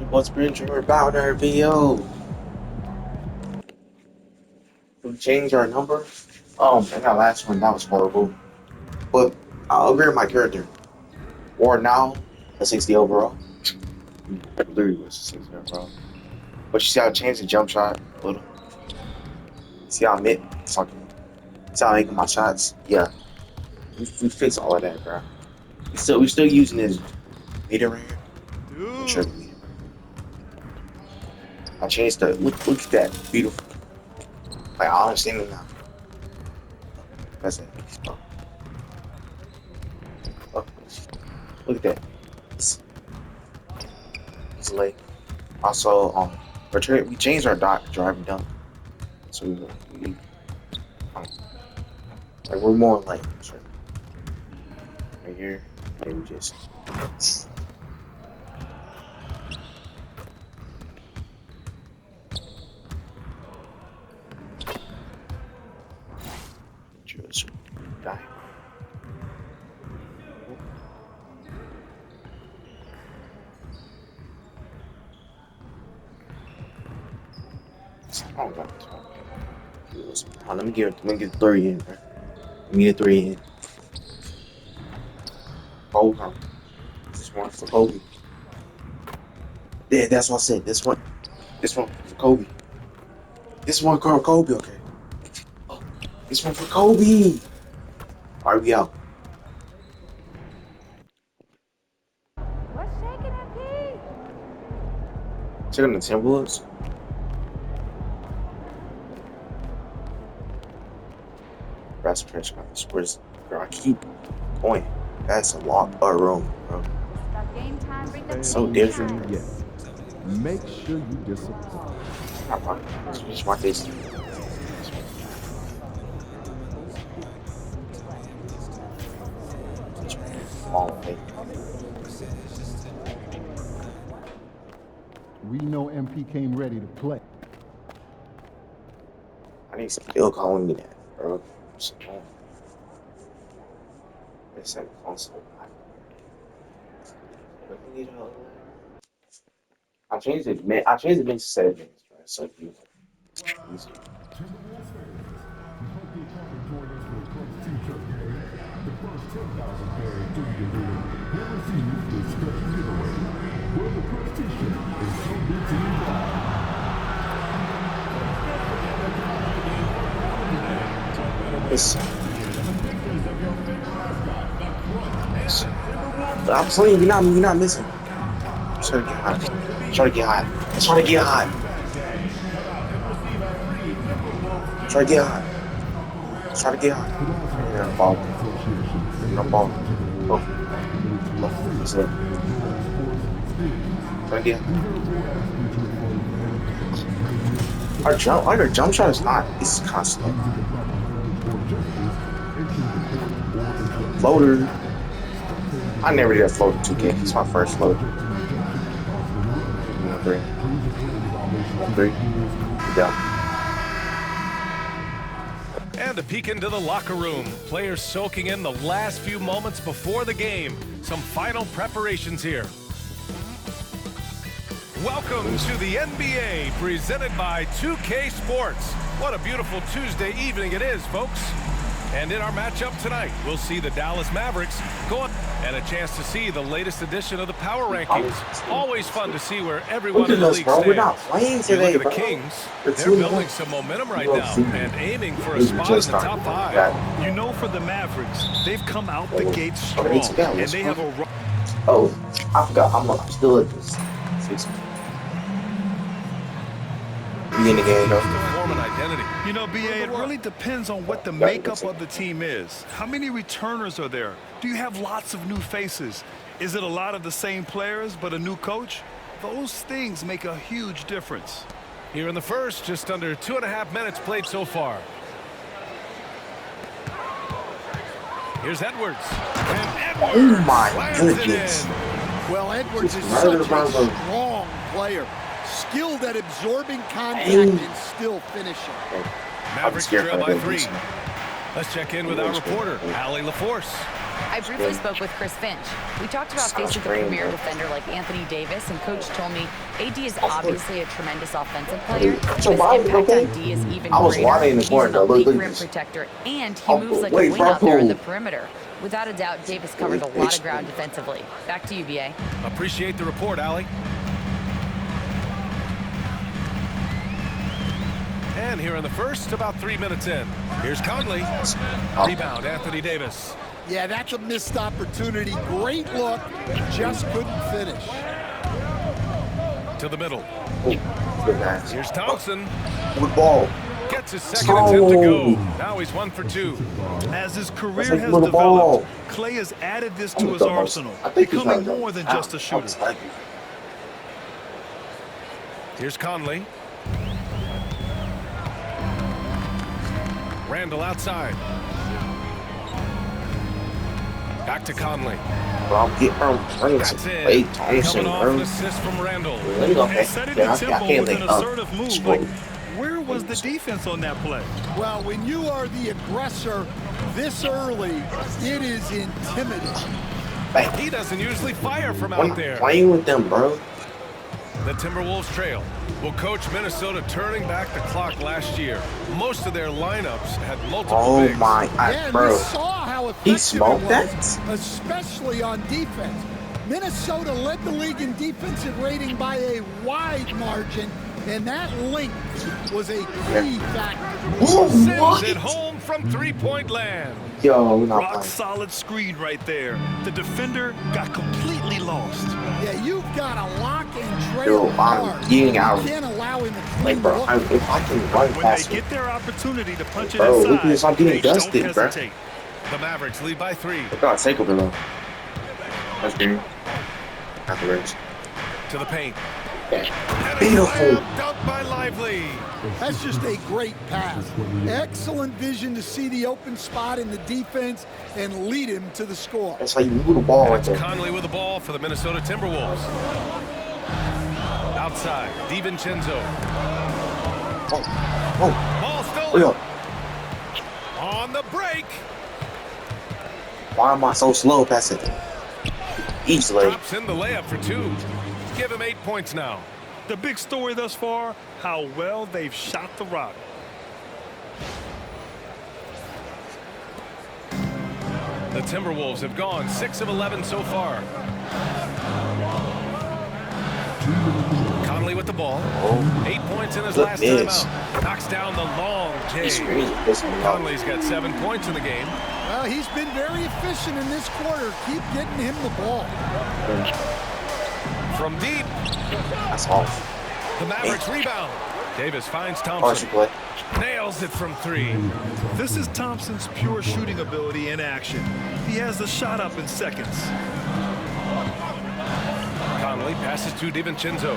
What's been about our video? We changed our number. And that last one, that was horrible. But I'll agree with my character. Or now, a 60 overall. Literally was a 60 overall. But you see how I changed the jump shot a little? See how I'm fucking, see how I'm making my shots? Yeah. We fixed all of that, bro. We still using this meter right here. Make sure the meter. I changed the, look at that. Beautiful. Like, I understand it now. That's it. Oh, oh, look at that. It's late. Also, we changed our driving dunk, so um, like we're more like right here. Maybe just die. Oh, God. Let me get 3 in. Bro. Let me get 3 in. Hold on. This one for Kobe. Yeah, that's what I said. This one for Kobe. This one for Kobe. Okay. Oh, this one for Kobe. All right, we out. What's shaking at Pete? Checking the Timberwolves. Best press conference. Where's bro? I keep going. That's a lot of room, bro. Got game time, bring the So pink different. shirts. Make sure you disappoint. Switch my face. We know MP came ready to play. I need still calling me that, bro. They said console. I changed it. Man, I changed it to 7 minutes, bro. It's so beautiful. Easy. I'm telling you, you're not missing. Try to get hot. Try to get hot. Try to get hot. Try to get hot. Try to get hot. Yeah, ball. No ball. Oh. That's it. Try to get hot. Our jump shot is not. It's kind of slow. Floater. I never did a floater 2K. It's my first floater. 3. 3. Down. And a peek into the locker room. Players soaking in the last few moments before the game. Some final preparations here. Welcome to the NBA, presented by 2K Sports. What a beautiful Tuesday evening it is, folks. And in our matchup tonight, we'll see the Dallas Mavericks go on and a chance to see the latest edition of the Power Rankings. Always fun to see where everyone in the league stands. We're not playing today, you look at bro. the Kings, they're building some momentum right now and aiming for a spot in the top 5. You know, for the Mavericks, they've come out the gate strong, and they have a... Oh, I forgot. I'm still at this. 6. We in the game, though. Form an identity. You know, BA, it really depends on what the makeup of the team is. How many returners are there? Do you have lots of new faces? Is it a lot of the same players, but a new coach? Those things make a huge difference. Here in the first, just under 2.5 minutes played so far. Here's Edwards. And Edwards Oh my slams goodness. it in. Well, Edwards is such a strong player, skilled at absorbing contact and still finishing. Mavericks trail by 3. Let's check in with our reporter, Allie LaForce. I briefly spoke with Chris Finch. We talked about facing a premier defender like Anthony Davis, and Coach told me AD is obviously a tremendous offensive player, but his impact on D is even greater. He's an elite rim protector, and he moves like a wing out there in the perimeter. Without a doubt, Davis covers a lot of ground defensively. Back to you, B.A. Appreciate the report, Allie. And here in the first, about 3 minutes in. Here's Conley. Rebound, Anthony Davis. Yeah, that's a missed opportunity. Great look, just couldn't finish. To the middle. Good pass. Here's Thompson. Good ball. Gets his second attempt to go. Now he's 1 for 2. As his career That's has like little developed, ball. Clay has added this to his the most- arsenal, I think he's becoming like more than just a shooter. Here's Conley. Randall outside. Back to Conley. Bro, I'm getting That's it. Wait, Thompson, Coming off an bro. assist from Randall. Okay. Setting Yeah, the I tempo can't with an think of. assertive move. Like, where was the defense on that play? Well, when you are the aggressor this early, it is intimidating. He doesn't usually fire from I'm out there. playing with them, bro. The Timberwolves trail. Well, Coach, Minnesota turning back the clock last year. Most of their lineups had multiple Oh bigs. my, Yeah, and bro. we saw how effective He it smoked was, that? especially on defense. Minnesota led the league in defensive rating by a wide margin, and that length was a key factor. Sims at home from three-point land. Yo, we're not Rock playing. solid screen right there. The defender got completely lost. Yeah, you've got to lock and trail Yo, I'm hard. getting out. You can't allow him to Like, clean bro, look. if I can run When past they him, get their opportunity to punch it Bro, we inside, can stop getting they dusted, don't bro. hesitate. The Mavericks lead by 3. I gotta take over though. That's green. Afterwards. To the paint. Yeah. And a Beautiful. slam dunk by Lively. That's just a great pass. Excellent vision to see the open spot in the defense and lead him to the score. That's how you move the ball right It's there. Conley with the ball for the Minnesota Timberwolves. Outside, DiVincenzo. Oh, Ball oh, stolen. yo. On the break. Why am I so slow passing? Easily. Drops in the layup for 2. Give him 8 points now. The big story thus far, how well they've shot the rock. The Timberwolves have gone 6 of 11 so far. Conley with the ball. 8 points in his Good last miss. timeout. Knocks down the long He's J. crazy. Pissing me off. Conley's got 7 points in the game. Well, he's been very efficient in this quarter. Keep getting him the ball. From deep, That's off. the Mavericks rebound. Davis finds Partial Thompson. play. Nails it from 3. This is Thompson's pure shooting ability in action. He has the shot up in seconds. Conley passes to DiVincenzo.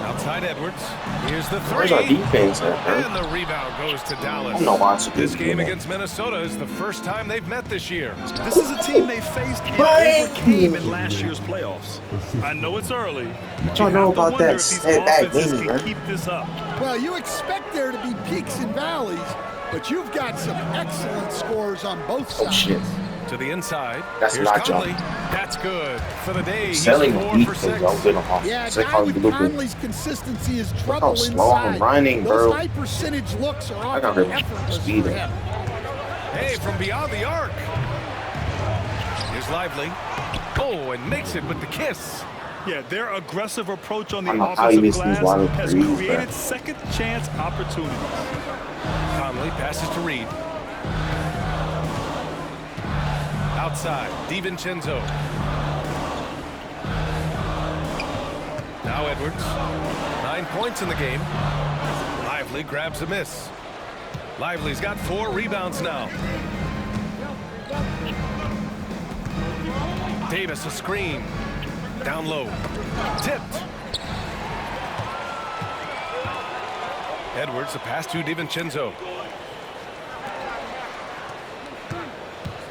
Outside Edwards. Here's the 3. Where's our defense at, bro? And the rebound goes to Dallas. I don't know why it's a This good game game. against Minnesota is the first time they've met this year. This is a team they faced and overcame in last year's playoffs. I know it's early, but you Y'all know have to about wonder that if these setback offenses game, can man. keep this up. Well, you expect there to be peaks and valleys, but you've got some excellent scores on both Oh sides. shit. To the inside. That's Here's not Conley. jump. That's good. For the day, he's Selling 4 the for defense, 6. I'm good on offense. Yeah, a Sick guy how you with looking. Conley's consistency is how trouble slow I'm inside. running, Those bro. high percentage looks are I got often good effortless speed. for him. Hey, from beyond the arc. Here's Lively. Oh, and makes it with the kiss. Yeah, their aggressive approach on the I don't know how you offensive miss these glass wide has threes, bro. created second chance opportunities. Conley passes to Reed. Outside, DiVincenzo. Now Edwards. 9 points in the game. Lively grabs a miss. Lively's got 4 rebounds now. Davis a screen. Down low. Tipped. Edwards, a pass to DiVincenzo.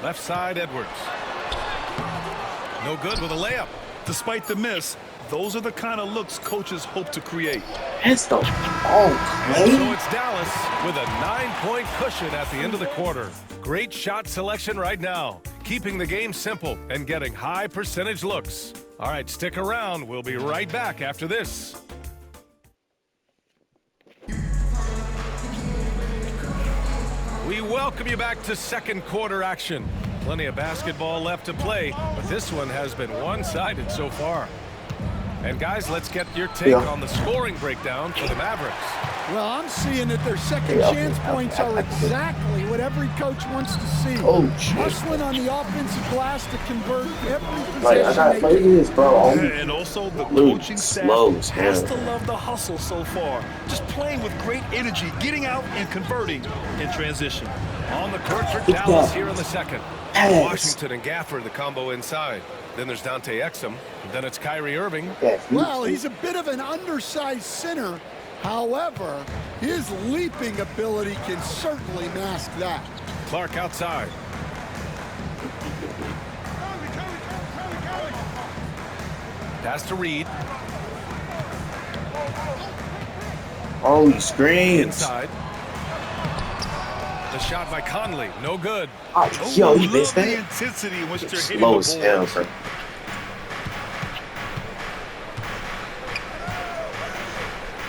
Left side, Edwards. No good with a layup. Despite the miss, Those are the kind of looks coaches hope to create. That's the And so it's Dallas with a 9-point cushion at the end of the quarter. Great shot selection right now, keeping the game simple and getting high percentage looks. All right, stick around. We'll be right back after this. We welcome you back to second quarter action. Plenty of basketball left to play, but this one has been one-sided so far. And guys, let's get your take on the scoring breakdown for the Mavericks. Well, I'm seeing that their second chance points are exactly what every coach wants to see. Hustling on the offensive glass to convert every possession they get. And also the coaching staff has to love the hustle so far. Just playing with great energy, getting out and converting in transition. On the court for Dallas here in the second. Washington and Gafford, the combo inside. Then there's Dante Exum. Then it's Kyrie Irving. Well, he's a bit of an undersized center. However, his leaping ability can certainly mask that. Clark outside. Pass to Reed. Oh, he screams. Inside. The shot by Conley, no good. Yo, you missed The that? intensity in which they're hitting Slow as the hell, boards. bro.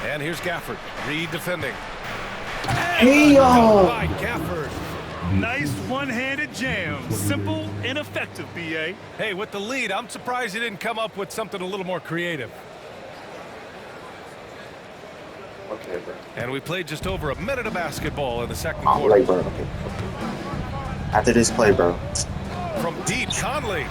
And here's Gafford. Reed defending. Hey, By Gafford. Nice one-handed jam. Simple and effective, B.A. Hey, with the lead, I'm surprised he didn't come up with something a little more creative. Okay, bro. And we played just over a minute of basketball in the second I'm quarter. late, bro. Okay. After this play, bro. From deep, Conley.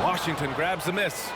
Washington grabs the miss.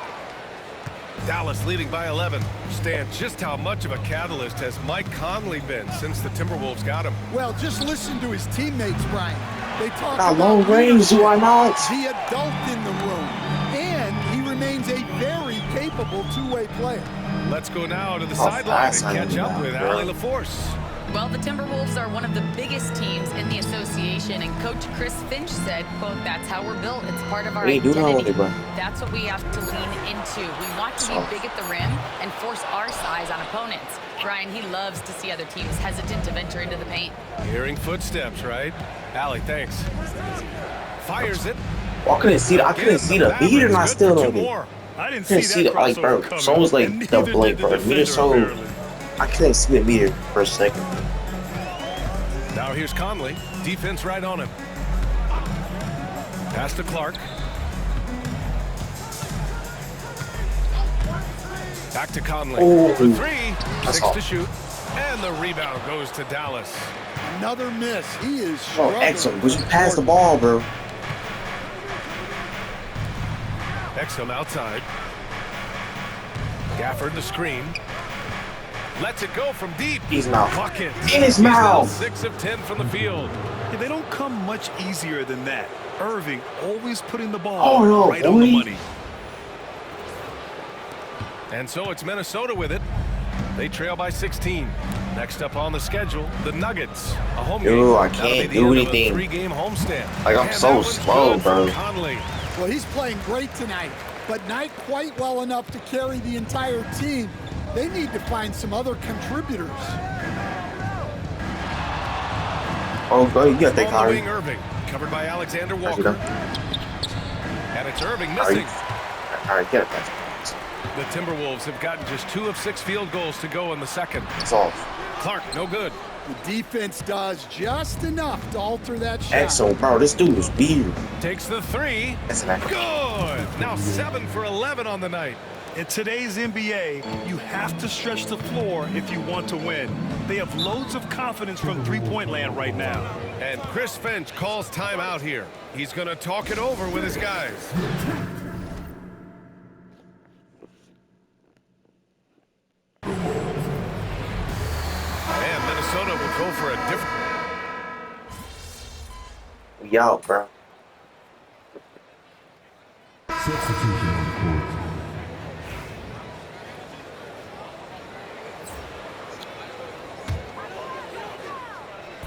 Dallas leading by 11. Stan, just how much of a catalyst has Mike Conley been since the Timberwolves got him? Well, just listen to his teammates, Brian. They talk Got about long range, do I not? the adult in the room, and he remains a very capable two-way player. Let's go now to the Oh, sideline and fast catch on up that, with bro. Allie LaForce. Well, the Timberwolves are one of the biggest teams in the association, and Coach Chris Finch said, quote, "That's how we're built. It's part of our We ain't do nothing with identity. it, bro. That's what we have to lean into. We want to be big at the rim and force our size on opponents." Brian, he loves to see other teams hesitant to venture into the paint. Hearing footsteps, right? Allie, thanks. Fires it. Well, I couldn't see the beat and I Mavericks still good for don't two do. more. I didn't Couldn't see see that the like, bro. crossover So it was like coming, the and neither blink, did bro. the Meter defender, so apparently. I couldn't see the meter for a second. Now here's Conley. Defense right on him. Pass to Clark. Back to Conley. Oh. The three. That's 6 all. to shoot. And the rebound goes to Dallas. Another miss. He is Bro, struggling. excellent. Would you pass the ball, bro? Exum outside. Gafford the screen. Lets it go from deep. His mouth. Bucket. In his He's now mouth. 6 of 10 from the field. Yeah, they don't come much easier than that. Irving always putting the ball Oh, no, right on the boy. money. And so it's Minnesota with it. They trail by 16. Next up on the schedule, the Nuggets. A home game. Yo, I That'll be can't the do end of a anything. 3-game homestand. Like, I'm And so that one's slow, good for bro. Conley. Well, he's playing great tonight, but not quite well enough to carry the entire team. They need to find some other contributors. Oh, go, you got that, On the Kyrie. wing, Irving. Covered by Alexander How's Walker. he done? And it's Irving All right, missing. all right, get it. The Timberwolves have gotten just 2 of 6 field goals to go in the second. It's off. Clark, no good. The defense does just enough to alter that shot. Excellent, bro. This dude was weird. Takes the 3. That's an actor. Good. Now 7 for 11 on the night. In today's NBA, you have to stretch the floor if you want to win. They have loads of confidence from three-point land right now. And Chris Finch calls timeout here. He's going to talk it over with his guys. And Minnesota will go for a different... We out, bro. Substitution on the court.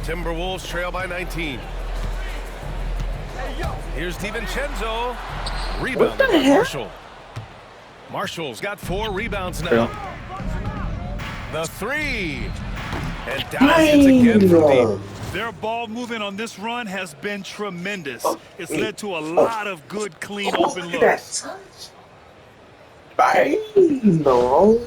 Timberwolves trail by 19. Here's DiVincenzo. Rebound by Marshall. Marshall's got 4 rebounds now. The 3. And down hits again from deep. Their ball movement on this run has been tremendous. It's led to a lot of good, clean, open looks. No.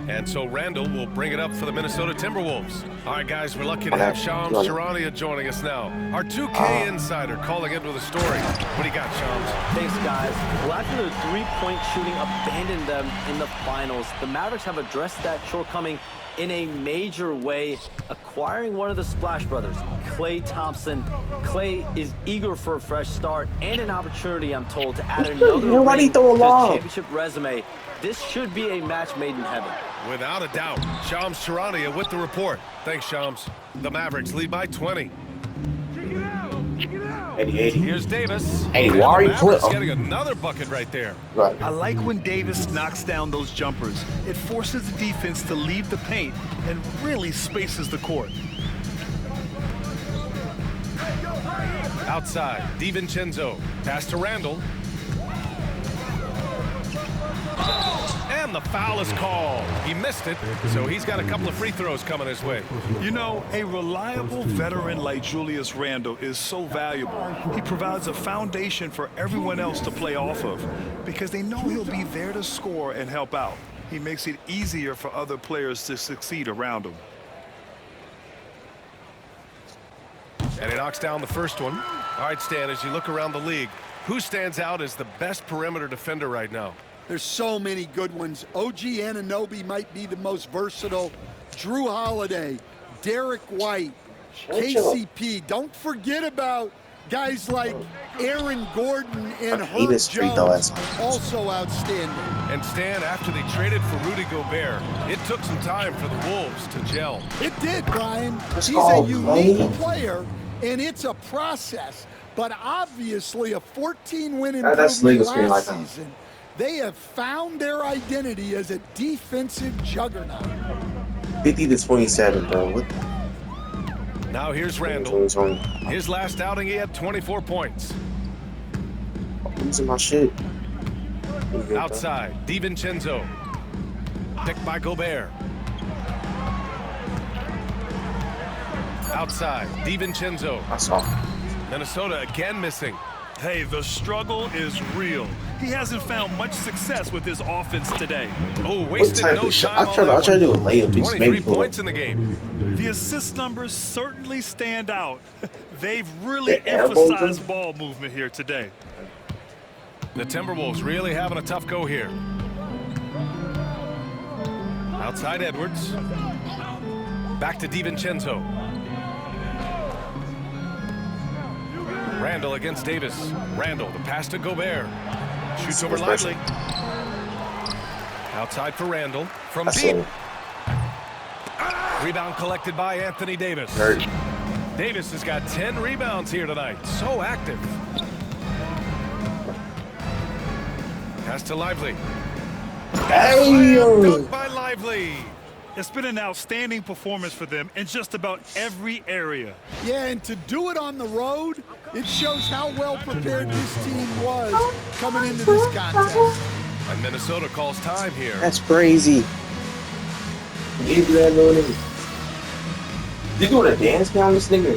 And so Randall will bring it up for the Minnesota Timberwolves. All right, guys, we're lucky to have Shams Charania joining us now. Our 2K insider calling in with a story. What do you got, Shams? Thanks, guys. Well, after their three-point shooting abandoned them in the finals, the Mavericks have addressed that shortcoming in a major way, acquiring one of the Splash Brothers, Klay Thompson. Klay is eager for a fresh start and an opportunity, I'm told, to add another ring to his championship resume. This should be a match made in heaven. Without a doubt. Shams Charania with the report. Thanks, Shams. The Mavericks lead by 20. 80. Here's Davis. Hey, And why are the you Mavericks put- getting another bucket right there. Right. I like when Davis knocks down those jumpers. It forces the defense to leave the paint and really spaces the court. Outside, DiVincenzo. Pass to Randall. And the foul is called. He missed it, so he's got a couple of free throws coming his way. You know, a reliable veteran like Julius Randle is so valuable. He provides a foundation for everyone else to play off of because they know he'll be there to score and help out. He makes it easier for other players to succeed around him. And he knocks down the first one. All right, Stan, as you look around the league, who stands out as the best perimeter defender right now? There's so many good ones. OG Anunoby might be the most versatile. Drew Holiday, Derek White, KCP. Don't forget about guys like Aaron Gordon and Herb Jones, also outstanding. And Stan, after they traded for Rudy Gobert, it took some time for the Wolves to gel. It did, Brian. He's a unique player, and it's a process. But obviously, a 14-win improvement last season. They have found their identity as a defensive juggernaut. 50-27, bro. What? Now here's Randall. His last outing, he had 24 points. I'm losing my shit. Outside, DiVincenzo. Picked by Gobert. Outside, DiVincenzo. I saw. Minnesota again missing. Hey, the struggle is real. He hasn't found much success with his offense today. Oh, wasted no time. I try to do a layup. 23 points in the game. The assist numbers certainly stand out. They've really emphasized ball movement here today. The Timberwolves really having a tough go here. Outside Edwards. Back to DiVincenzo. Randall against Davis. Randall, the pass to Gobert. Shoots over Lively. Outside for Randall. From deep. Rebound collected by Anthony Davis. Davis has got 10 rebounds here tonight. So active. Pass to Lively. Dunked by Lively. It's been an outstanding performance for them in just about every area. Yeah, and to do it on the road, it shows how well prepared this team was coming into this contest. And Minnesota calls time here. That's crazy. You doing a dance down this nigga?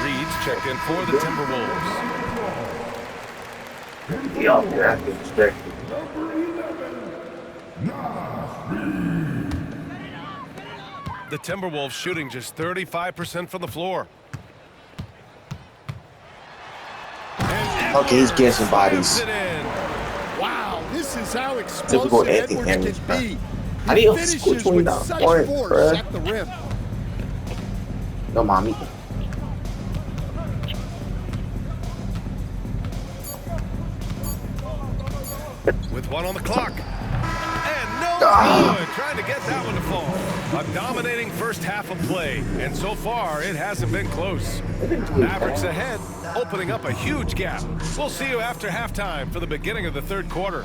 Reed's checked in for the Timberwolves. Yo, that's disrespectful. The Timberwolves shooting just 35% from the floor. Okay, he's getting some bodies. Wow, this is how explosive Edwards can be. He finishes with such force at the rim. No, mommy. With one on the clock. And no good. Trying to get that one to fall. A dominating first half of play. And so far, it hasn't been close. Mavericks ahead, opening up a huge gap. We'll see you after halftime for the beginning of the third quarter.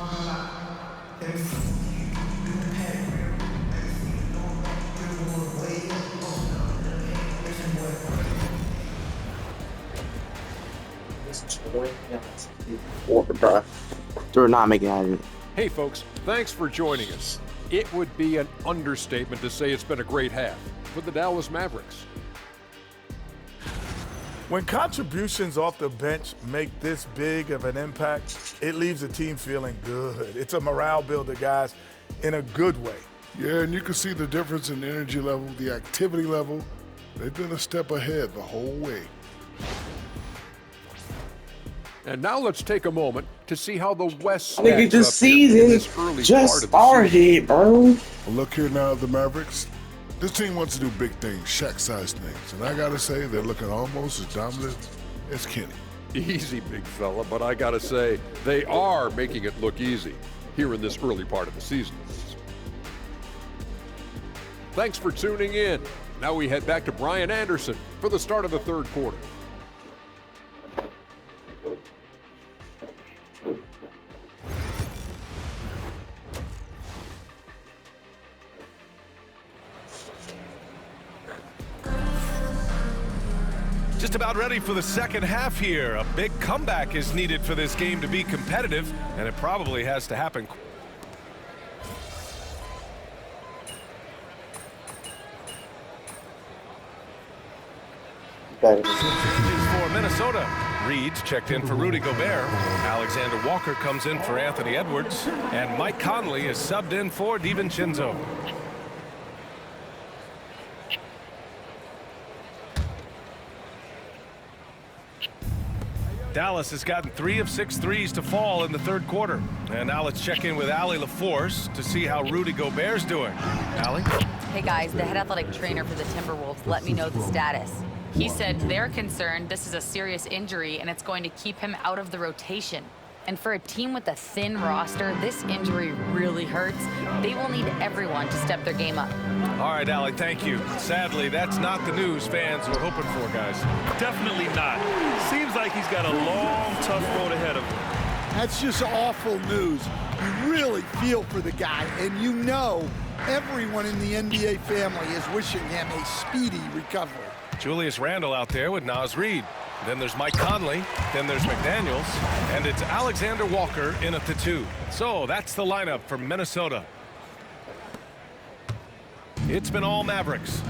They're not making out of it. Hey folks, thanks for joining us. It would be an understatement to say it's been a great half for the Dallas Mavericks. When contributions off the bench make this big of an impact, it leaves the team feeling good. It's a morale builder, guys, in a good way. Yeah, and you can see the difference in the energy level, the activity level. They've been a step ahead the whole way. And now let's take a moment to see how the West Nigga, stacks up here in this early part of the season. bro. Well, look here now at the Mavericks. This team wants to do big things, Shaq-sized things. And I got to say, they're looking almost as dominant as Kenny. Easy, big fella, but I gotta say, they are making it look easy here in this early part of the season. Thanks for tuning in. Now we head back to Brian Anderson for the start of the third quarter. Just about ready for the second half here. A big comeback is needed for this game to be competitive, and it probably has to happen. For Minnesota, Reed's checked in for Rudy Gobert. Alexander Walker comes in for Anthony Edwards, and Mike Conley is subbed in for DiVincenzo. Dallas has gotten 3 of 6 threes to fall in the third quarter. And now let's check in with Allie LaForce to see how Rudy Gobert's doing. Allie? Hey guys, the head athletic trainer for the Timberwolves let me know the status. He said they're concerned this is a serious injury and it's going to keep him out of the rotation. And for a team with a thin roster, this injury really hurts. They will need everyone to step their game up. All right, Allie, thank you. Sadly, that's not the news fans were hoping for, guys. Definitely not. Seems like he's got a long, tough road ahead of him. That's just awful news. You really feel for the guy, and you know everyone in the NBA family is wishing him a speedy recovery. Julius Randle out there with Naz Reid. Then there's Mike Conley. Then there's McDaniels. And it's Alexander Walker in at the 2. So that's the lineup for Minnesota. It's been all Mavericks.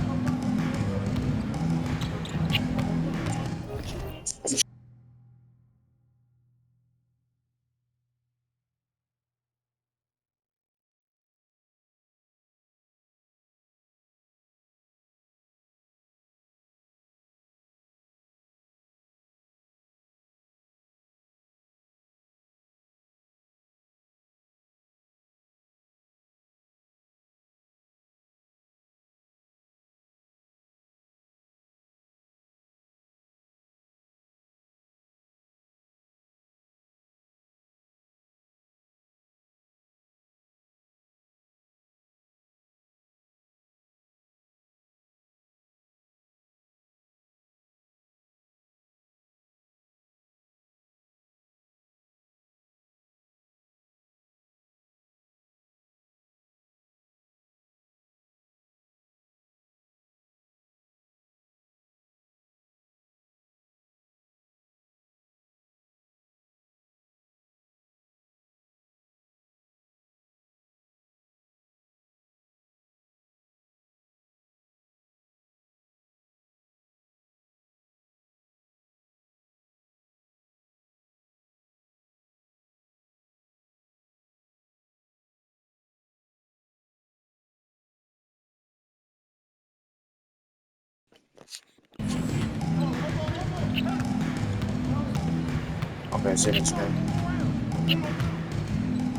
Okay, so it's good.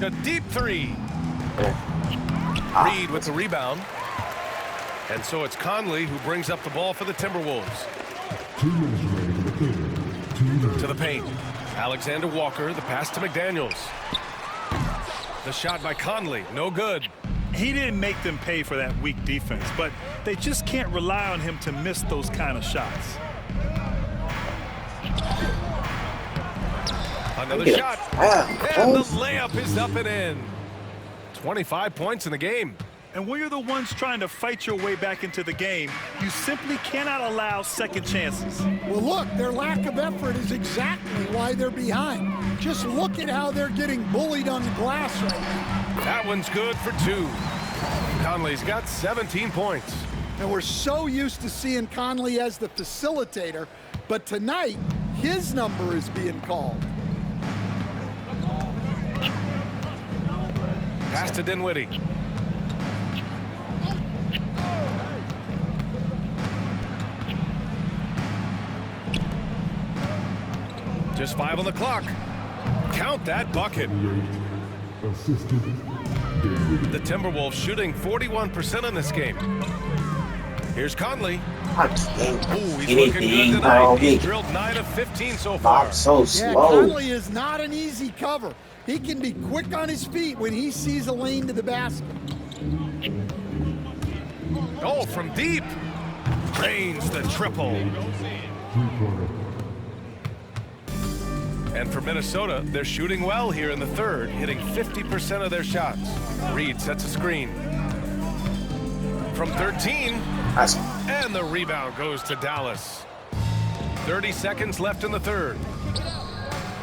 A deep 3. Reed with the rebound. And so it's Conley who brings up the ball for the Timberwolves. 2 minutes remaining in the third. 2 minutes. To the paint. Alexander Walker, the pass to McDaniels. The shot by Conley, no good. He didn't make them pay for that weak defense, but they just can't rely on him to miss those kind of shots. Another shot. And the layup is up and in. 25 points in the game. And when you're the ones trying to fight your way back into the game, you simply cannot allow second chances. Well, look, their lack of effort is exactly why they're behind. Just look at how they're getting bullied on the glass right now. That one's good for 2. Conley's got 17 points. And we're so used to seeing Conley as the facilitator, but tonight, his number is being called. Pass to Dinwiddie. Just 5 on the clock. Count that bucket. The Timberwolves shooting 41% in this game. Here's Conley. Ooh, he's looking good tonight. He's drilled 9 of 15 so far. I'm so slow. Yeah, Conley is not an easy cover. He can be quick on his feet when he sees a lane to the basket. Oh, from deep. Drains the triple. And for Minnesota, they're shooting well here in the third, hitting 50% of their shots. Reed sets a screen. From 13, and the rebound goes to Dallas. 30 seconds left in the third.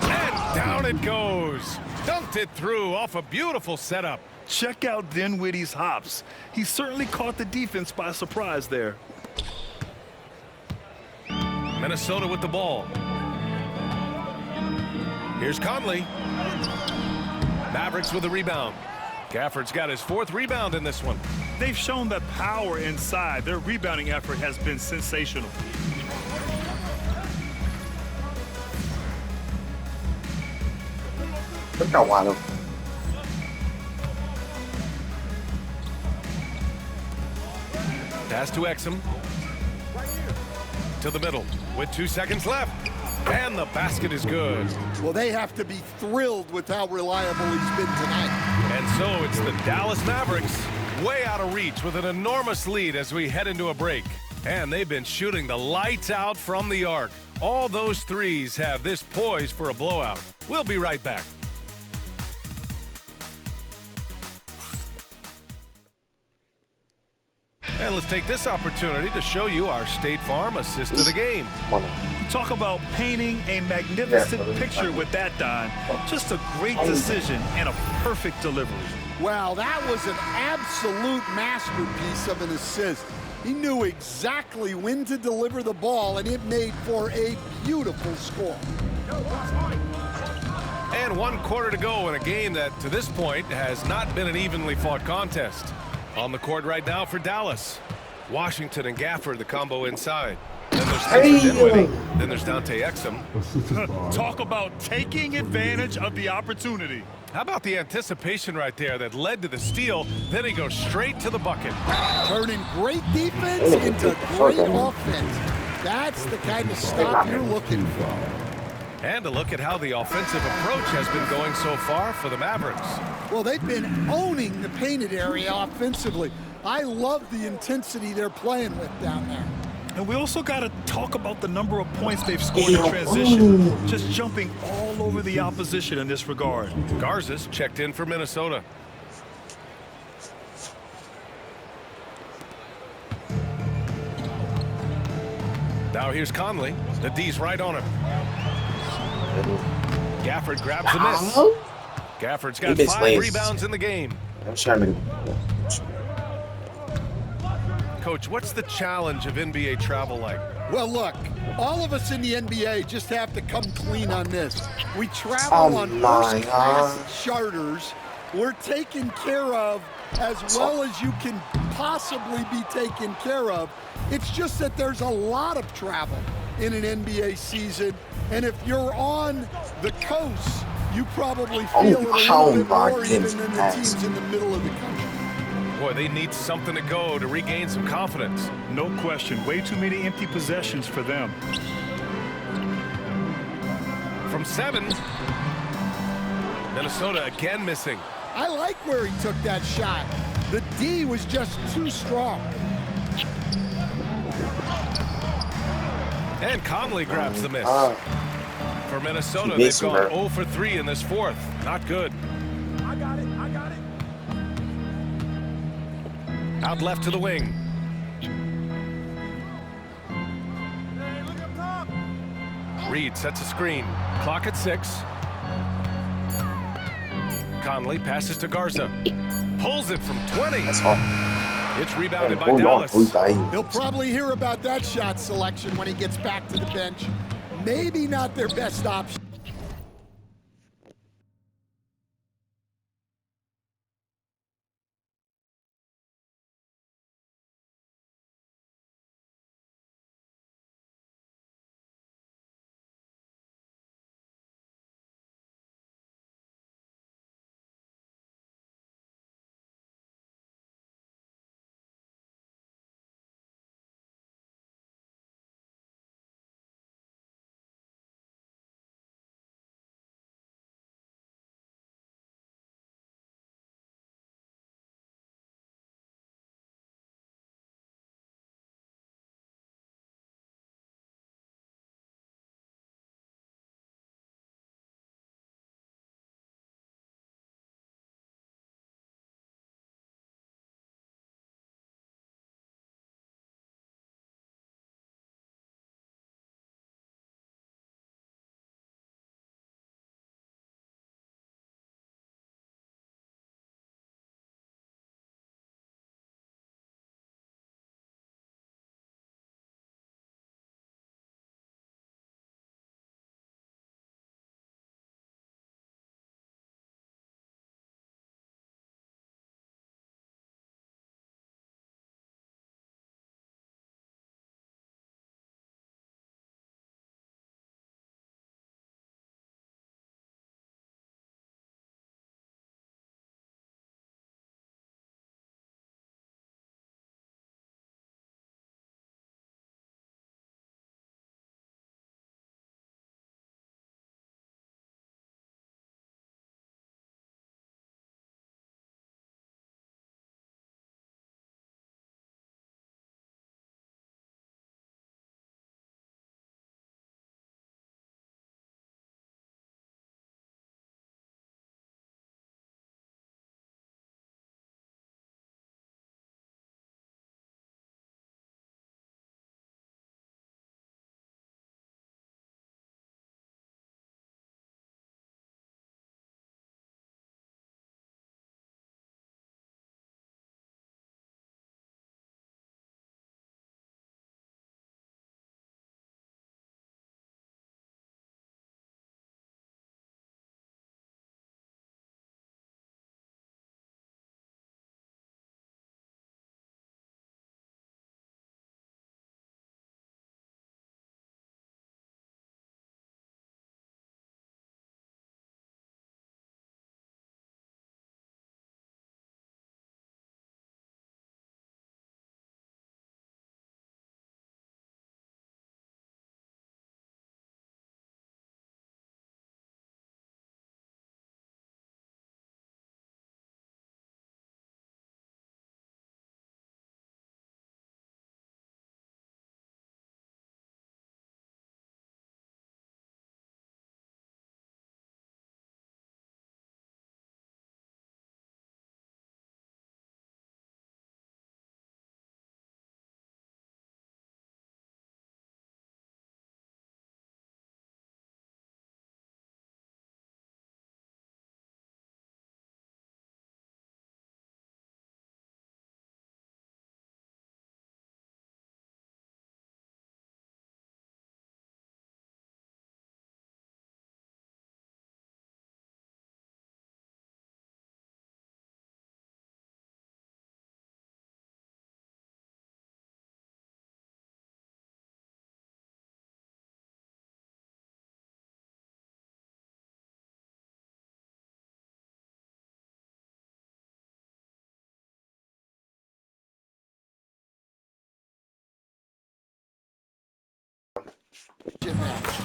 And down it goes. Dunked it through off a beautiful setup. Check out Dinwiddie's hops. He certainly caught the defense by surprise there. Minnesota with the ball. Here's Conley. Mavericks with the rebound. Gafford's got his 4th rebound in this one. They've shown the power inside. Their rebounding effort has been sensational. Look at Waddle. Pass to Exum. To the middle with 2 seconds left. And the basket is good. Well, they have to be thrilled with how reliable he's been tonight. And so it's the Dallas Mavericks way out of reach with an enormous lead as we head into a break. And they've been shooting the lights out from the arc. All those threes have this poised for a blowout. We'll be right back. And let's take this opportunity to show you our State Farm assist to the game. Talk about painting a magnificent picture with that, Don. Just a great decision and a perfect delivery. Wow, that was an absolute masterpiece of an assist. He knew exactly when to deliver the ball, and it made for a beautiful score. And 1 quarter to go in a game that, to this point, has not been an evenly fought contest. On the court right now for Dallas. Washington and Gafford, the combo inside. Then there's Spencer Dinwiddie. Then there's Dante Exum. Talk about taking advantage of the opportunity. How about the anticipation right there that led to the steal? Then he goes straight to the bucket. Turning great defense into great offense. That's the kind of stuff you're looking for. And a look at how the offensive approach has been going so far for the Mavericks. Well, they've been owning the painted area offensively. I love the intensity they're playing with down there. And we also got to talk about the number of points they've scored in transition. Just jumping all over the opposition in this regard. Garza's checked in for Minnesota. Now here's Conley. The D's right on him. Gafford grabs the miss. Gafford's got 5 rebounds in the game. I'm trying to. Coach, what's the challenge of NBA travel like? Well, look, all of us in the NBA just have to come clean on this. We travel on first-class charters. We're taken care of as well as you can possibly be taken care of. It's just that there's a lot of travel in an NBA season, and if you're on the coast, you probably feel it a little bit more even than the teams in the middle of the country. Boy, they need something to go to regain some confidence. No question. Way too many empty possessions for them. From 7, Minnesota again missing. I like where he took that shot. The D was just too strong. And Conley grabs the miss. For Minnesota, they've gone 0 for 3 in this fourth. Not good. I got it. Out left to the wing. Reed sets a screen. Clock at 6. Conley passes to Garza. Pulls it from 20. That's all. It's rebounded by Dallas. He'll probably hear about that shot selection when he gets back to the bench. Maybe not their best option.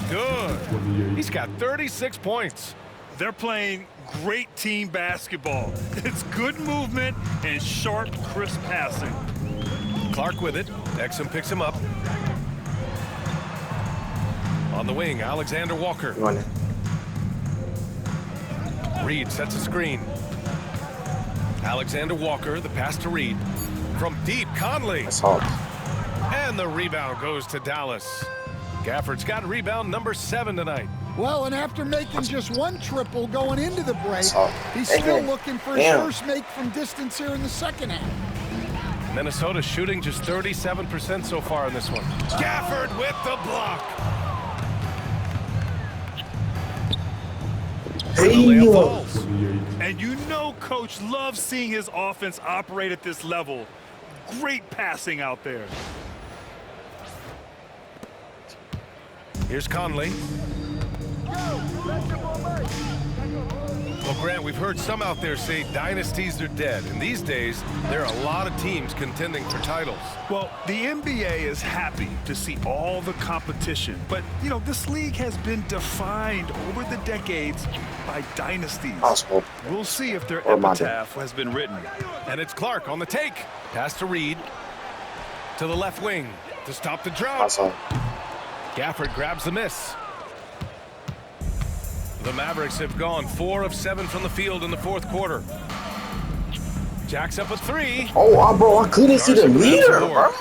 Good. He's got 36 points. They're playing great team basketball. It's good movement and sharp, crisp passing. Clark with it. Exum picks him up. On the wing, Alexander Walker. Reed sets a screen. Alexander Walker, the pass to Reed. From deep, Conley. That's all. And the rebound goes to Dallas. Gafford's got rebound number 7 tonight. Well, and after making just one triple going into the break, he's Hey, still man. looking for his Damn. first make from distance here in the second half. Minnesota shooting just 37% so far in this one. Gafford with the block. The layup falls. And you know Coach loves seeing his offense operate at this level. Great passing out there. Here's Conley. Well, Grant, we've heard some out there say dynasties are dead. And these days, there are a lot of teams contending for titles. Well, the NBA is happy to see all the competition. But, you know, this league has been defined over the decades by dynasties. Possible. We'll see if their Or Monty. epitaph has been written. And it's Clark on the take. Pass to Reed. To the left wing to stop the drought. Awesome. Gafford grabs the miss. The Mavericks have gone 4 of 7 from the field in the fourth quarter. Jacks up a 3. Oh, bro, I couldn't see the Garza grabs meter, the bro. board.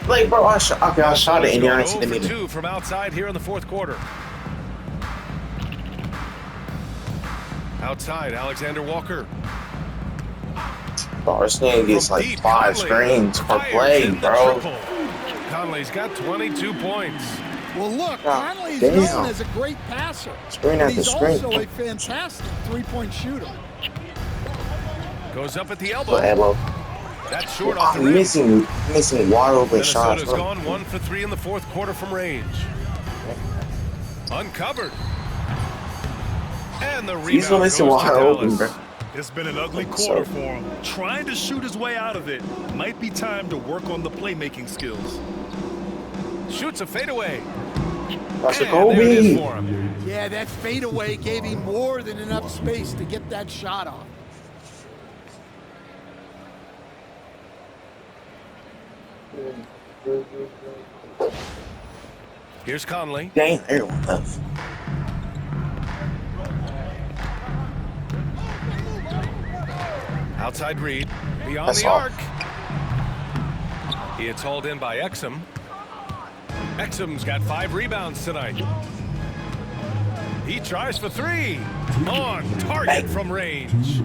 Like, bro, I shot it and I didn't see the 0 for meter. 2 from outside here in the fourth quarter. Outside, Alexander Walker. Bro, this nigga gets From like deep, 5 Conley screens per fires play, in the bro. triple. Conley's got 22 points. Well, look, God Conley is damn. known as a great passer. Screen and after he's screen. also a fantastic three-point shooter. Goes up at the elbow. But elbow. That's short off the I'm rim. missing wide open shots, Minnesota's bro. gone 1 for 3 in the fourth quarter from range. Uncovered. And the He's rebound goes missing to wide open, Dallas. bro. It's been an ugly quarter for him. Trying to shoot his way out of it. Might be time to work on the playmaking skills. Shoots a fadeaway. That's a And there it is Kobe. for him. Yeah, that fadeaway gave him more than enough space to get that shot off. Here's Conley. Damn, everyone left. Outside Reed. Beyond That's the all. arc. He is hauled in by Exum. Exum's got 5 rebounds tonight. He tries for 3. On target from range.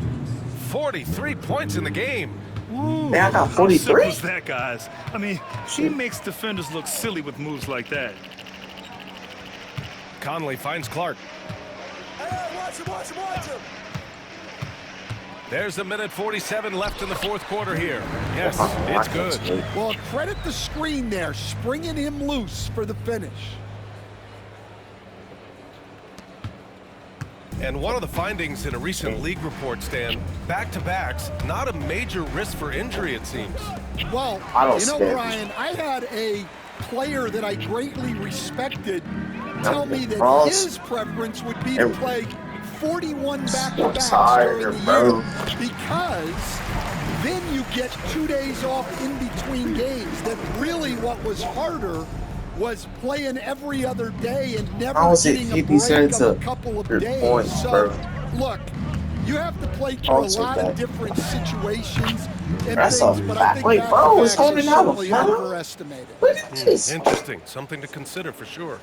43 points in the game. Ooh, Man, I got how sick 43. was that, guys? I mean, he makes defenders look silly with moves like that. Conley finds Clark. Watch him. There's 1:47 left in the fourth quarter here. Yes, it's good. Well, credit the screen there, springing him loose for the finish. And one of the findings in a recent league report, Stan, back-to-backs, not a major risk for injury, it seems. Well, I don't you know, stand Brian, I had a player that I greatly respected tell me that Cross. his preference would be to play 41 back-to-backs tired, during the bro. year because then you get 2 days off in between games. That really what was harder was playing every other day and never How is it getting a 50 break cents of a a couple of per days. point, So, bro? look, you have to play through a Also lot of that. different situations and That's things, a but I fact. think Wait, bro, it's back-to-backs are holding out a certainly foul? overestimated. Look at this. Interesting. Something to consider for sure.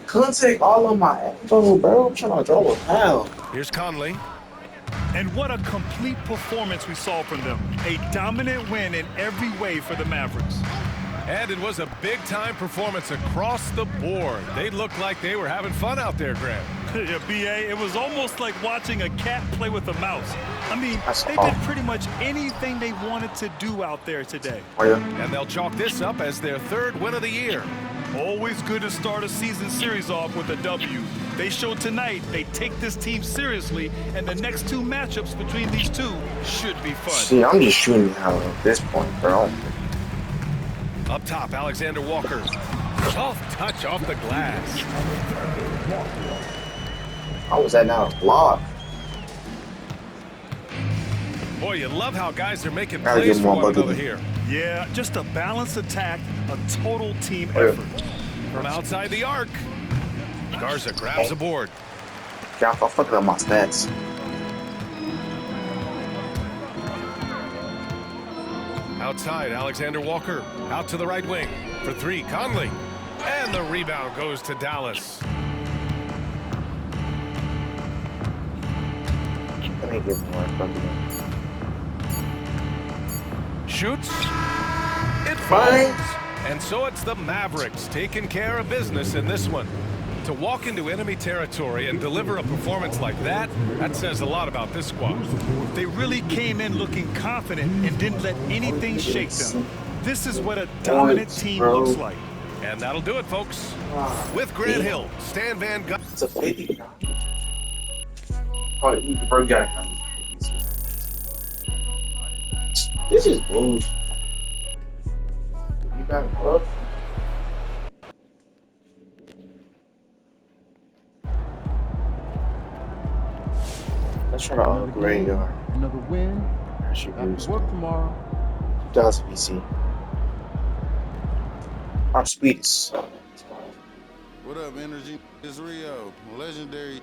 Couldn't take all of my elbow, bro. I'm trying to draw a foul. Here's Conley. And what a complete performance we saw from them. A dominant win in every way for the Mavericks. And it was a big-time performance across the board. They looked like they were having fun out there, Grant. Yeah, B.A., it was almost like watching a cat play with a mouse. I mean, That's they all. did pretty much anything they wanted to do out there today. Oh, yeah. And they'll chalk this up as their 3rd win of the year. Always good to start a season series off with a W. They showed tonight they take this team seriously, and the next 2 matchups between these two should be fun. See, I'm just shooting out at this point, bro. Up top, Alexander Walker. Soft touch off the glass. How was that not a block? Boy, you love how guys are making Gotta plays give for him one one another bucket. here. Yeah, just a balanced attack, a total team Oh, yeah. effort. From outside the arc, Garza grabs a board. Yeah, I'm fucking up my stats. Outside, Alexander Walker. Out to the right wing. For three, Conley. And the rebound goes to Dallas. Let me give more from you. Shoots. It falls. And so it's the Mavericks taking care of business in this one. To walk into enemy territory and deliver a performance like that says a lot about this squad. They really came in looking confident and didn't let anything shake them. This is what a dominant team looks like. And that'll do it, folks. With Grant Hill, Stan Van Gundy. It's a 50. Oh, you broke down. This is bullshit. You got it, bro. Let's try to upgrade our. Another win. Actually, After work tomorrow. 2000 BC. Our speed is. What up, Energy? It's Rio, legendary.